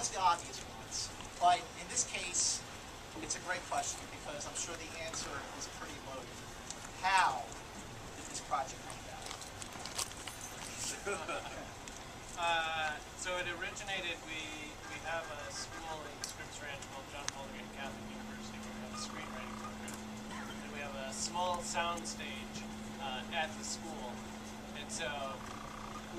it's the obvious ones. But in this case, it's a great question because I'm sure the answer is pretty loaded. How did this project come about? So it originated, we have a school in Scripps Ranch called John Mulligan Catholic University where we have a screenwriting program. And we have a small sound stage at the school. And so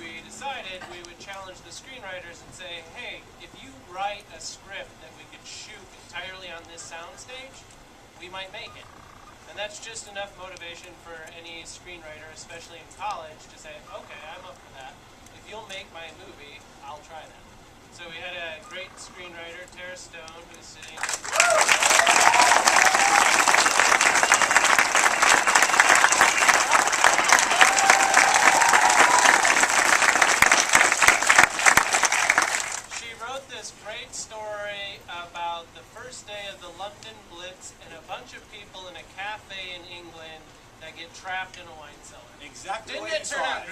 we decided we would challenge the screenwriters and say, hey, if you write a script that we could shoot entirely on this sound stage, we might make it. And that's just enough motivation for any screenwriter, especially in college, to say, okay, I'm up for that. If you'll make my movie, I'll try that. So we had a great screenwriter, Tara Stone, who's sitting. She wrote this great story about the first day of the London Blitz and a bunch of people in a cafe in England that get trapped in a wine cellar. Exactly. Didn't what it you turn saw. out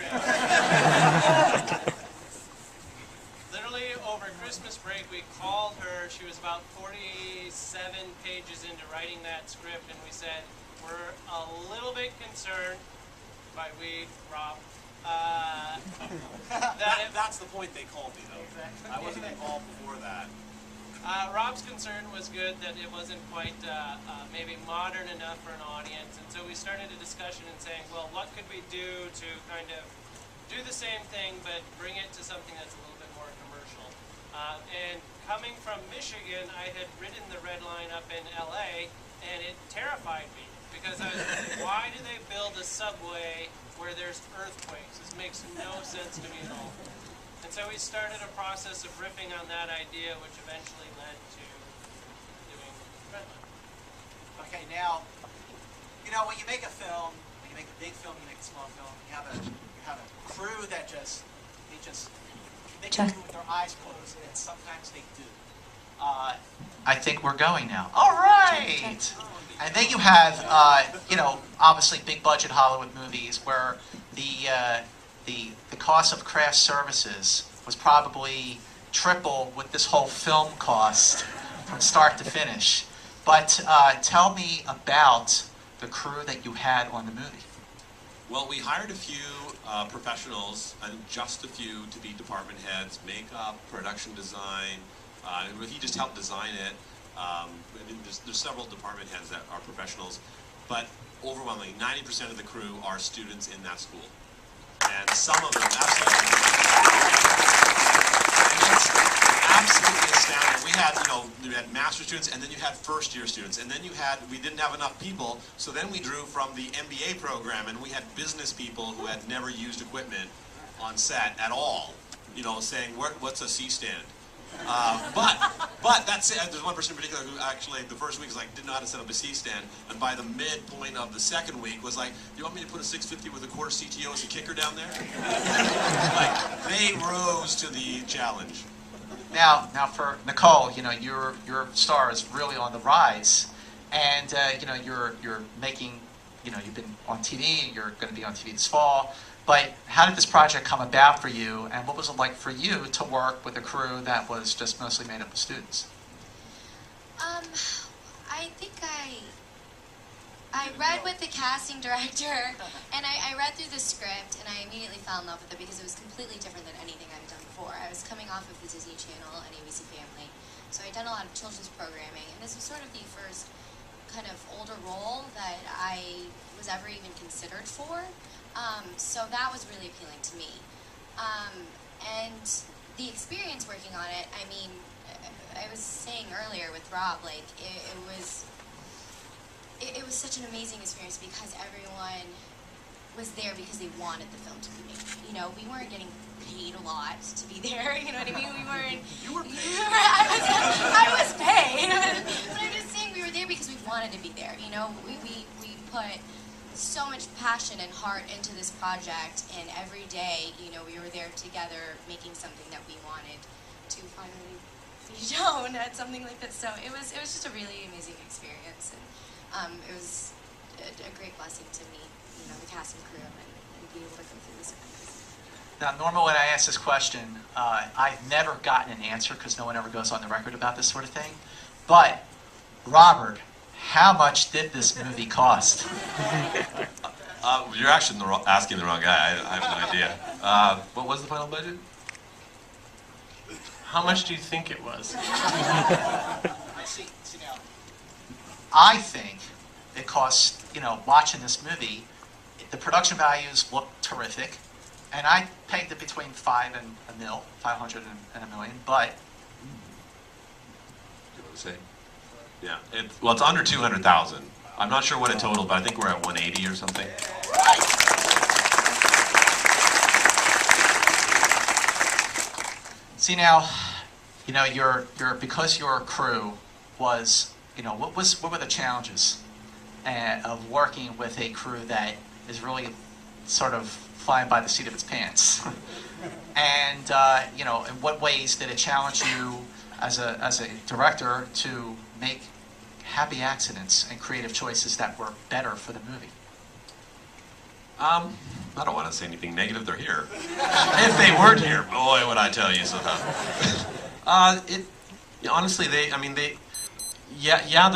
great? Literally over Christmas break, we called her. She was about 47 pages into writing that script, and we said, we're a little bit concerned, by we, Rob, That's the point they called me, though. Exactly. I wasn't involved before that. Rob's concern was good that it wasn't quite maybe modern enough for an audience, and so we started a discussion and saying, well, what could we do to kind of do the same thing but bring it to something that's a little bit more commercial. And coming from Michigan, I had ridden the Red Line up in LA, and it terrified me because I was like, why do they build a subway where there's earthquakes? This makes no sense to me at all. And so we started a process of riffing on that idea, which eventually led to doing Redline. Okay, now, when you make a film, when you make a big film, you make a small film, you have a crew that they can do it with their eyes closed, and sometimes they do. I think we're going now. All right. And then you have, obviously big budget Hollywood movies where the cost of craft services was probably triple with this whole film cost from start to finish. But tell me about the crew that you had on the movie. Well, we hired a few professionals, and just a few, to be department heads, makeup, production design. He just helped design it. There's several department heads that are professionals, but overwhelmingly, 90% of the crew are students in that school. And some of them, absolutely astounding. We had master's students, and then you had first-year students, and then we didn't have enough people, so then we drew from the MBA program, and we had business people who had never used equipment on set at all, saying, what's a C-stand? But that's it. There's one person in particular who actually, the first week was like, didn't know how to set up a C-stand, and by the midpoint of the second week was like, do you want me to put a 650 with a quarter CTO as a kicker down there? Like, they rose to the challenge. Now for Nicole, your star is really on the rise, and you're making, you've been on TV, you're going to be on TV this fall. But how did this project come about for you, and what was it like for you to work with a crew that was just mostly made up of students? I think I read with the casting director, and I read through the script, and I immediately fell in love with it because it was completely different than anything I've done before. I was coming off of the Disney Channel and ABC Family, so I'd done a lot of children's programming, and this was sort of the first kind of older role that I was ever even considered for. So that was really appealing to me. And the experience working on it, I mean, I was saying earlier with Rob, like, it was such an amazing experience because everyone was there because they wanted the film to be made. We weren't getting paid a lot to be there, you know what I mean? We weren't... You were paid. I was paid. But I'm just saying we were there because we wanted to be there, We put so much passion and heart into this project, and every day, we were there together making something that we wanted to finally be shown at something like this. So it was just a really amazing experience, and it was a great blessing to meet, the cast and crew, and be able to go through this. Now, normally when I ask this question, I've never gotten an answer because no one ever goes on the record about this sort of thing. But, Robert, how much did this movie cost? You're actually asking the wrong guy. I have no idea. What was the final budget? How much do you think it was? I see now. I think it costs, watching this movie, the production values look terrific. And I pegged it between 5 and a mil, 500 and a million, but... You want to say? Yeah, it's under 200,000. I'm not sure what it totaled, but I think we're at 180 or something. See now, because your crew was, what were the challenges of working with a crew that is really sort of flying by the seat of its pants? And in what ways did it challenge you as a director to make happy accidents and creative choices that were better for the movie? I don't want to say anything negative. They're here. If they weren't here, boy, would I tell you so. Honestly, there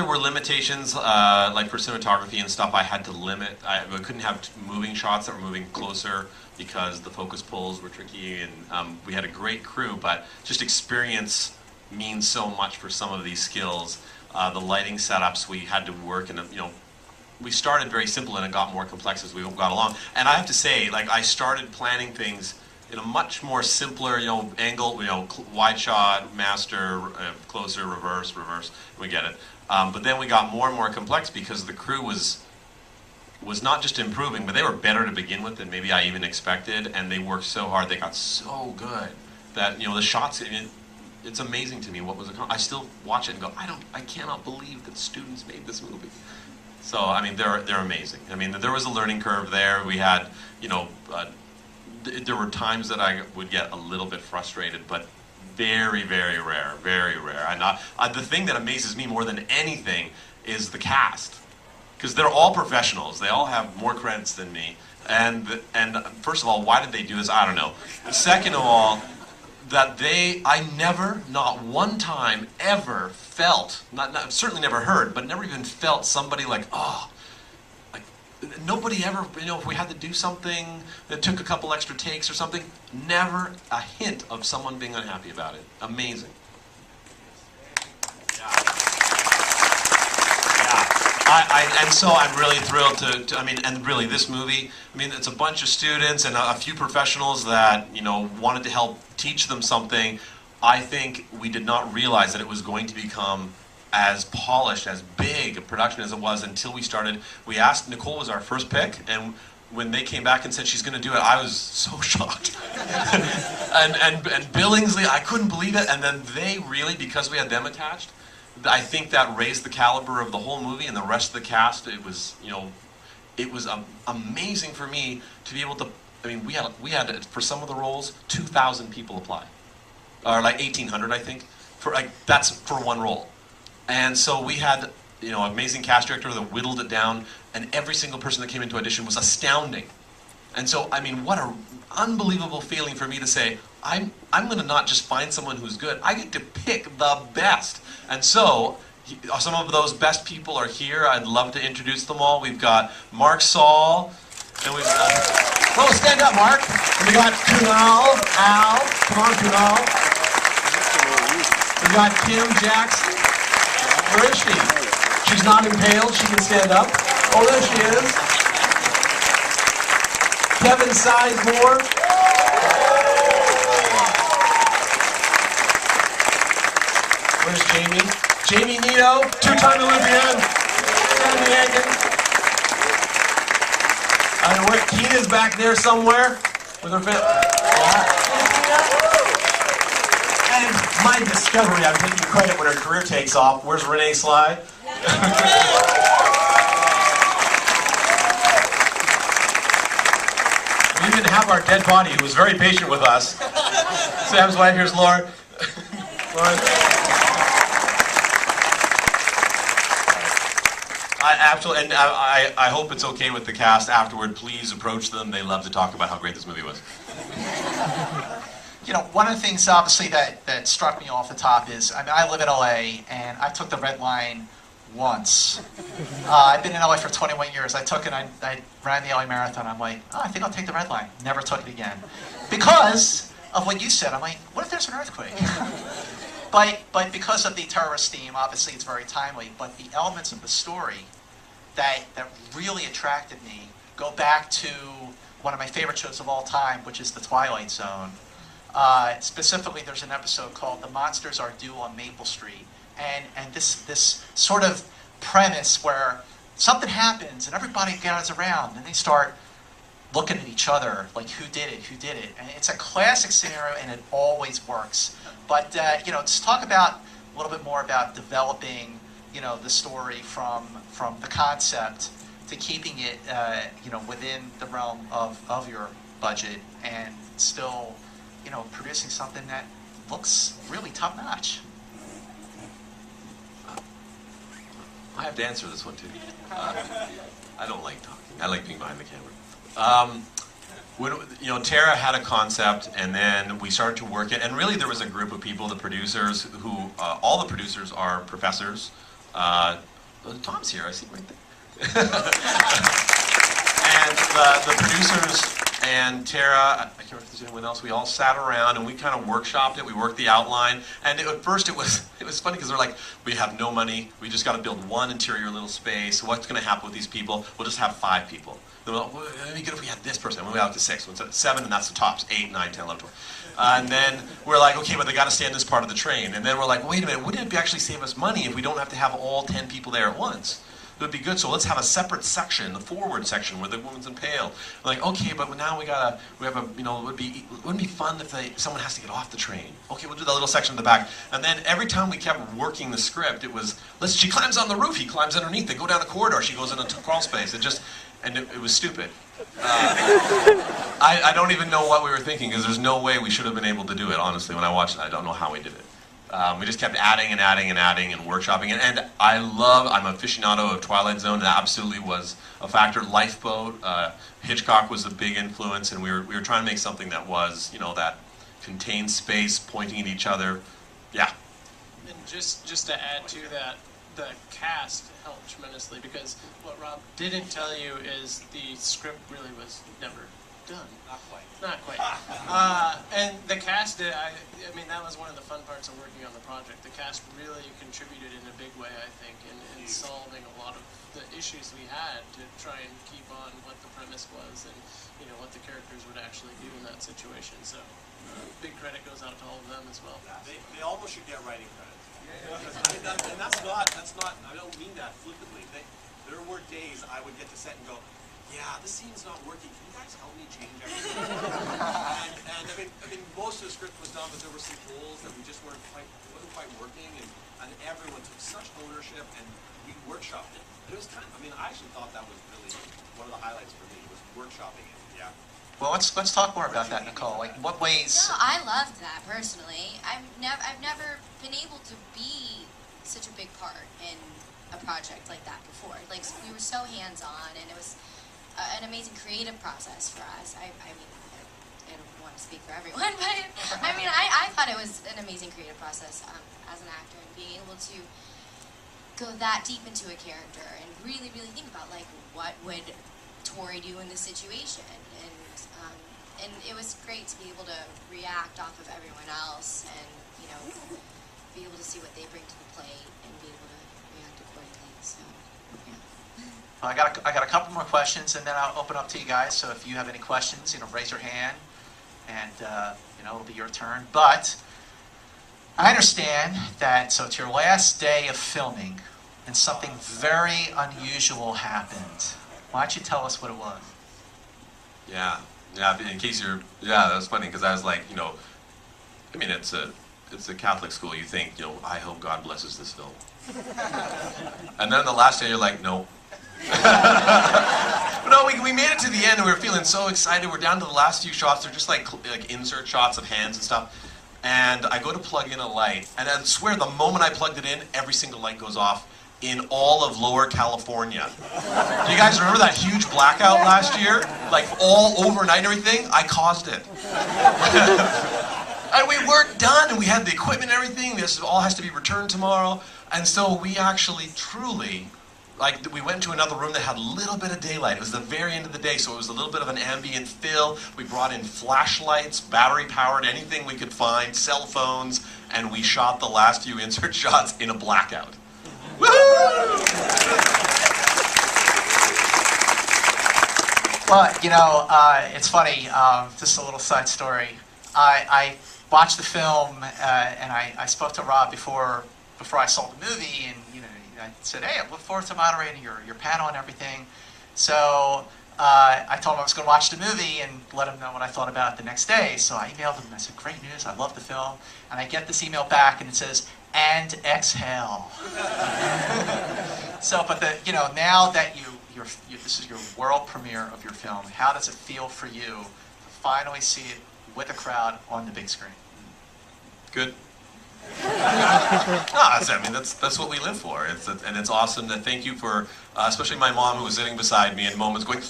were limitations, like for cinematography and stuff. I had to limit. I couldn't have moving shots that were moving closer because the focus pulls were tricky, and we had a great crew, but just experience means so much for some of these skills. The lighting setups we had to work in, we started very simple and it got more complex as we got along. And I have to say, I started planning things in a much more simpler, angle, wide shot, master, closer, reverse, we get it. But then we got more and more complex because the crew was not just improving, but they were better to begin with than maybe I even expected, and they worked so hard, they got so good that, the shots, it's amazing to me what was accomplished. I still watch it and go, I cannot believe that students made this movie. So, they're amazing. There was a learning curve there. We had, there were times that I would get a little bit frustrated, but very, very rare, very rare. And the thing that amazes me more than anything is the cast, because they're all professionals. They all have more credits than me. And first of all, why did they do this? I don't know. Second of all, that I never, not one time, ever felt, certainly never heard, but never even felt somebody nobody ever, if we had to do something that took a couple extra takes or something, never a hint of someone being unhappy about it. Amazing. And so I'm really thrilled and really this movie, it's a bunch of students and a few professionals that, wanted to help teach them something. I think we did not realize that it was going to become as polished, as big a production as it was until we started. We asked, Nicole was our first pick, and when they came back and said she's going to do it, I was so shocked. and Billingsley, I couldn't believe it, and then they really, because we had them attached, I think that raised the caliber of the whole movie and the rest of the cast. It was, it was amazing for me to be able to. We had for some of the roles 2,000 people apply, or 1,800, I think. That's for one role, and so we had amazing cast director that whittled it down, and every single person that came into audition was astounding. And so what an unbelievable feeling for me to say, I'm going to not just find someone who's good, I get to pick the best. And so, some of those best people are here. I'd love to introduce them all. We've got Mark Saul, and we've got, stand up, Mark. And we got Kunal, Al, come on, Kunal. We got Kim Jackson. Where is she? She's not impaled, she can stand up. Oh, there she is. Kevin Sizemore. Where's Jamie? Jamie Nito, two-time Olympian. Sammy Aiken. Where Tina's back there somewhere with her family. And my discovery, I'm taking credit when her career takes off. Where's Renee Sly? We didn't have our dead body, who was very patient with us. Sam's wife, here's Lauren. Lauren. I hope it's okay with the cast afterward. Please approach them. They love to talk about how great this movie was. You know, one of the things obviously that struck me off the top is, I mean, I live in LA and I took the Red Line once. I've been in LA for 21 years. I took it, I ran the LA Marathon. I'm like, oh, I think I'll take the Red Line. Never took it again. Because of what you said. I'm like, what if there's an earthquake? But because of the terrorist theme, obviously it's very timely, but the elements of the story that really attracted me go back to one of my favorite shows of all time, which is The Twilight Zone. Specifically, there's an episode called The Monsters Are Due on Maple Street. And this sort of premise where something happens and everybody gathers around and they start looking at each other like, who did it? And it's a classic scenario and it always works. But, you know, let's talk about a little bit more about developing, you know, the story from the concept to keeping it, you know, within the realm of your budget and still, you know, producing something that looks really top-notch. I have to answer this one too. I don't like talking. I like being behind the camera. You know, Tara had a concept, and then we started to work it. And really, there was a group of people, the producers, who all the producers are professors. Tom's here. I see him right there. And the producers and Tara, I can't remember if there's anyone else, we all sat around and we kind of workshopped it. We worked the outline. And at first it was funny because they're like, we have no money. We just got to build one interior little space. What's going to happen with these people? We'll just have 5 people. They're like, well, it'd be good if we had this person. And we went out to 6. So it's 7, and that's the tops. 8, 9, 10, 11, 12. And then we're like, okay, but they got to stay in this part of the train. And then we're like, wait a minute, wouldn't it actually save us money if we don't have to have all 10 people there at once? It would be good. So let's have a separate section, the forward section where the woman's impaled. We're like, okay, but now we have a, you know, wouldn't be fun if someone has to get off the train. Okay, we'll do that little section in the back. And then every time we kept working the script, it was, she climbs on the roof, he climbs underneath, they go down a corridor, she goes in a crawl space. It was stupid. I don't even know what we were thinking because there's no way we should have been able to do it, honestly. When I watched it, I don't know how we did it. We just kept adding and adding and adding and workshopping it. And I'm an aficionado of Twilight Zone. It absolutely was a factor. Lifeboat, Hitchcock was a big influence, and we were trying to make something that was, you know, that contained space, pointing at each other. Yeah. And just to add to that, the cast helped tremendously because what Rob didn't tell you is the script really was never done. Not quite. And the cast did. I mean, that was one of the fun parts of working on the project. The cast really contributed in a big way, I think, in solving a lot of the issues we had to try and keep on what the premise was and, you know, what the characters would actually do in that situation. So, big credit goes out to all of them as well. Yeah, they almost should get writing credit. And that's not. I don't mean that flippantly. There were days I would get to set and go, yeah, this scene's not working. Can you guys help me change everything? and I mean, most of the script was done, but there were some holes that we just wasn't quite working, and everyone took such ownership, and we workshopped it. It was I I actually thought that was really one of the highlights for me was workshopping it. Yeah. Well, let's talk more about that, Nicole. Like, what ways? No, I loved that personally. I've never been able to be such a big part in a project like that before. Like, we were so hands-on, and it was an amazing creative process for us. I mean, I don't want to speak for everyone, but I mean, I thought it was an amazing creative process as an actor, and being able to go that deep into a character and really, really think about, like, what would Tori do in this situation, and it was great to be able to react off of everyone else, and, you know, be able to see what they bring to the plate and be able to react accordingly. So, yeah. I got a couple more questions, and then I'll open up to you guys. So if you have any questions, you know, raise your hand, and you know, it'll be your turn. But I understand that. So it's your last day of filming, and something very unusual happened. Why don't you tell us what it was? Yeah. In case that was funny because I was like, you know, I mean, it's a Catholic school. You think, you know, I hope God blesses this film. And then the last day, you're like, no. No, we made it to the end, and we were feeling so excited. We're down to the last few shots. They're just like insert shots of hands and stuff. And I go to plug in a light, and I swear the moment I plugged it in, every single light goes off, in all of Lower California. Do you guys remember that huge blackout last year? Like all overnight and everything? I caused it. And we weren't done, and we had the equipment and everything. This all has to be returned tomorrow. And so we actually truly, like, we went to another room that had a little bit of daylight. It was the very end of the day, so it was a little bit of an ambient fill. We brought in flashlights, battery-powered, anything we could find, cell phones, and we shot the last few insert shots in a blackout. Woo! Well, you know, it's funny, just a little side story. I watched the film, and I spoke to Rob before I saw the movie, and you know, I said, hey, I look forward to moderating your panel and everything. So I told him I was going to watch the movie and let him know what I thought about it the next day. So I emailed him and I said, great news, I love the film. And I get this email back and it says, and exhale. So, but you know, now that this is your world premiere of your film, how does it feel for you to finally see it with a crowd on the big screen? Good. That's what we live for. And it's awesome. To thank you for, especially my mom who was sitting beside me in moments going.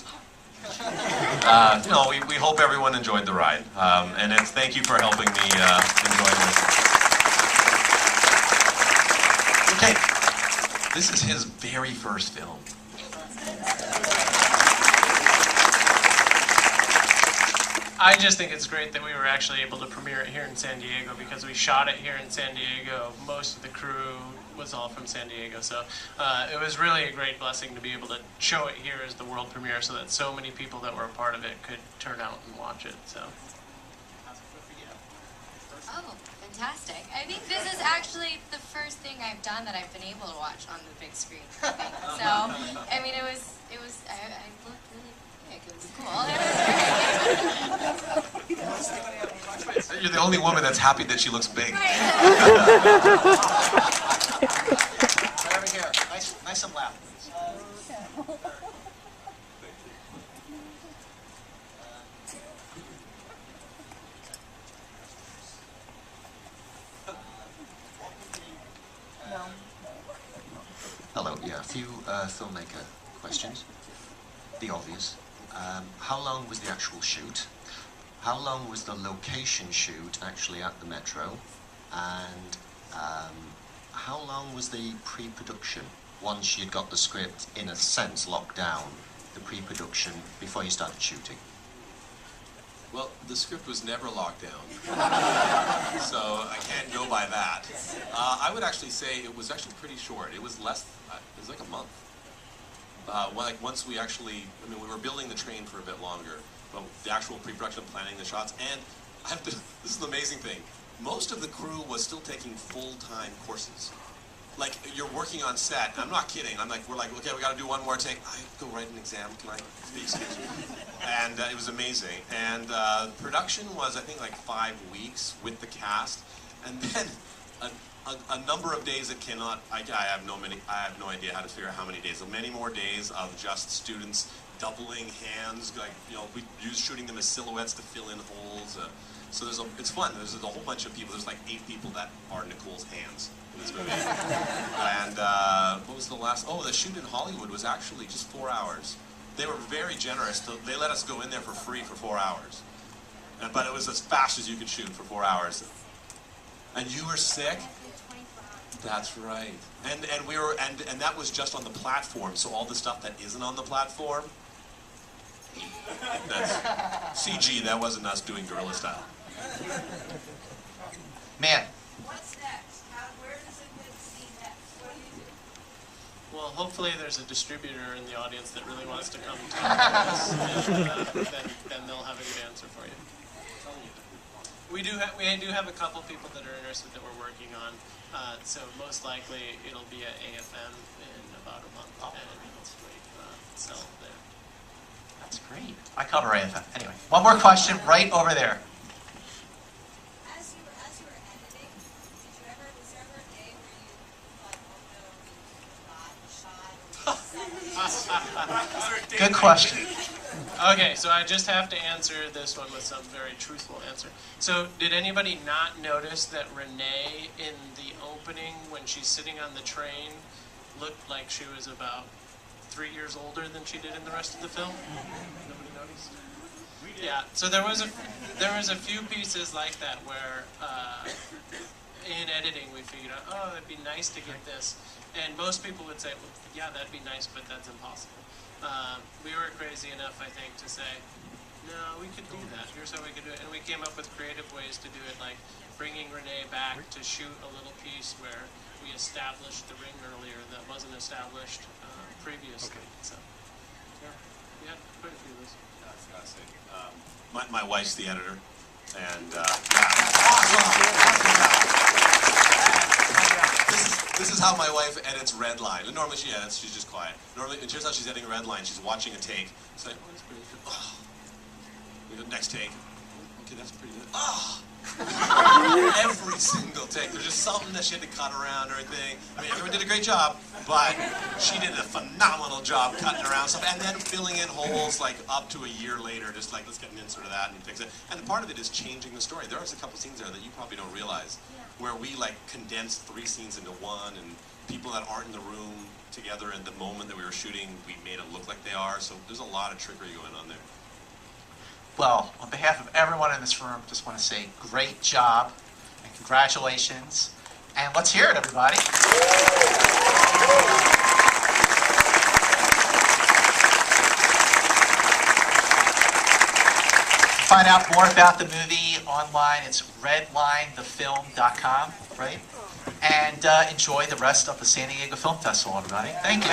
We hope everyone enjoyed the ride, and thank you for helping me enjoy this. Okay, this is his very first film. I just think it's great that we were actually able to premiere it here in San Diego because we shot it here in San Diego. Most of the crew was all from San Diego, so it was really a great blessing to be able to show it here as the world premiere so that so many people that were a part of it could turn out and watch it. So. Oh, fantastic. I think this is actually the first thing I've done that I've been able to watch on the big screen. I think. So, I mean, I looked really big. It was cool. It was great. You're the only woman that's happy that she looks big. Right over here. Nice and loud. Hello, yeah, a few filmmaker questions. The obvious. How long was the actual shoot? How long was the location shoot actually at the Metro? And how long was the pre-production once you'd got the script, in a sense, locked down, the pre-production before you started shooting? Well, the script was never locked down, so I can't go by that. I would actually say it was actually pretty short. It was less, it was like a month. Like once we actually, we were building the train for a bit longer, but the actual pre-production, planning the shots, and this is the amazing thing, most of the crew was still taking full-time courses. Like, you're working on set, and I'm not kidding, we're like, okay, we gotta do one more take. I have to go write an exam, can I speak, excuse me? And it was amazing. And production was, I think, like 5 weeks with the cast, and then a number of days that cannot, I have no idea how to figure out how many days. Many more days of just students doubling hands, like, we use shooting them as silhouettes to fill in holes. So it's fun. There's a whole bunch of people. There's like 8 people that are Nicole's hands in this movie. And what was the last? Oh, the shoot in Hollywood was actually just 4 hours. They were very generous. They let us go in there for free for 4 hours. But it was as fast as you could shoot for 4 hours. And you were sick? That's right. And that was just on the platform. So all the stuff that isn't on the platform, that's CG. That wasn't us doing guerrilla style. Man. What's next? Where does it get seen next? What do you do? Well, hopefully there's a distributor in the audience that really wants to come to us, and then they'll have a good answer for you. We do have a couple people that are interested that we're working on, so most likely it'll be at AFM in about a month, and hopefully sell there. That's great. I cover AFM. Anyway, one more question right over there. As you were editing, was there ever a day where you like, oh no, we not shot? Good question. Okay, so I just have to answer this one with some very truthful answer. So, did anybody not notice that Renee, in the opening, when she's sitting on the train, looked like she was about 3 years older than she did in the rest of the film. Nobody noticed? Yeah, so there was a few pieces like that where in editing we figured out, oh, it'd be nice to get this, and most people would say, well, yeah, that'd be nice, but that's impossible. We were crazy enough, I think, to say, no, we could do that. Here's how we could do it, and we came up with creative ways to do it, like bringing Renee back to shoot a little piece where we established the ring earlier that wasn't established previously. So, yeah, we had quite a few of those. I gotta say, My wife's the editor, and this is how my wife edits Redline. And normally she edits, she's just quiet. Normally, and here's how she's editing Redline. She's watching a take. It's like, oh, that's pretty good. Oh. We go, next take. Okay, that's pretty good. Oh. Every single take. There's just something that she had to cut around or anything. I mean, everyone did a great job, but she did a phenomenal job cutting around stuff and then filling in holes like up to a year later, just like, let's get an insert of that and fix it. And part of it is changing the story. There was a couple scenes there that you probably don't realize where we like condensed 3 scenes into one, and people that aren't in the room together in the moment that we were shooting, we made it look like they are. So there's a lot of trickery going on there. Well, on behalf of everyone in this room, just want to say great job and congratulations. And let's hear it, everybody. To find out more about the movie online, it's redlinethefilm.com, right? And enjoy the rest of the San Diego Film Festival, everybody. Thank you.